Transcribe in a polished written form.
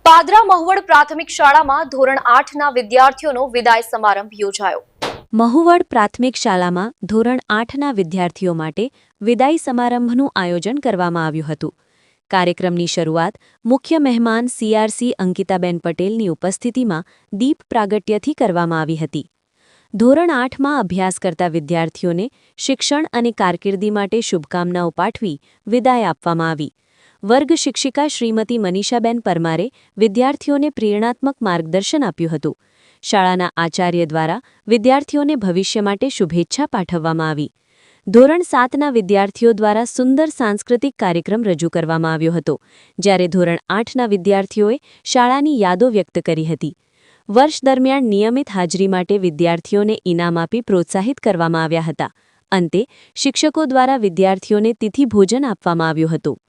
પાદરા મહુવડ પ્રાથમિક શાળામાં ધોરણ 8ના વિદ્યાર્થીઓનો વિદાય સમારંભ યોજાયો। મહુવડ પ્રાથમિક શાળામાં ધોરણ 8ના વિદ્યાર્થીઓ માટે વિદાય સમારંભનું આયોજન કરવામાં આવ્યું હતું। કાર્યક્રમની શરૂઆત મુખ્ય મહેમાન સીઆરસી અંકિતાબેન પટેલની ઉપસ્થિતિમાં દીપ પ્રાગટ્યથી કરવામાં આવી હતી। ધોરણ 8માં અભ્યાસ કરતા વિદ્યાર્થીઓને શિક્ષણ અને કારકિર્દી માટે શુભકામનાઓ પાઠવી વિદાય આપવામાં આવી। વર્ગ શિક્ષિકા શ્રીમતી મનીષાબેન પરમારે વિદ્યાર્થીઓને પ્રેરણાત્મક માર્ગદર્શન આપ્યું હતું। શાળાના આચાર્ય દ્વારા વિદ્યાર્થીઓને ભવિષ્ય માટે શુભેચ્છા પાઠવવામાં આવી। ધોરણ 7ના વિદ્યાર્થીઓ દ્વારા સુંદર સાંસ્કૃતિક કાર્યક્રમ રજૂ કરવામાં આવ્યો હતો, જ્યારે ધોરણ 8ના વિદ્યાર્થીઓએ શાળાની યાદો વ્યક્ત કરી હતી। વર્ષ દરમિયાન નિયમિત હાજરી માટે વિદ્યાર્થીઓને ઇનામ આપી પ્રોત્સાહિત કરવામાં આવ્યા હતા। અંતે શિક્ષકો દ્વારા વિદ્યાર્થીઓને તિથિ ભોજન આપવામાં આવ્યું હતું।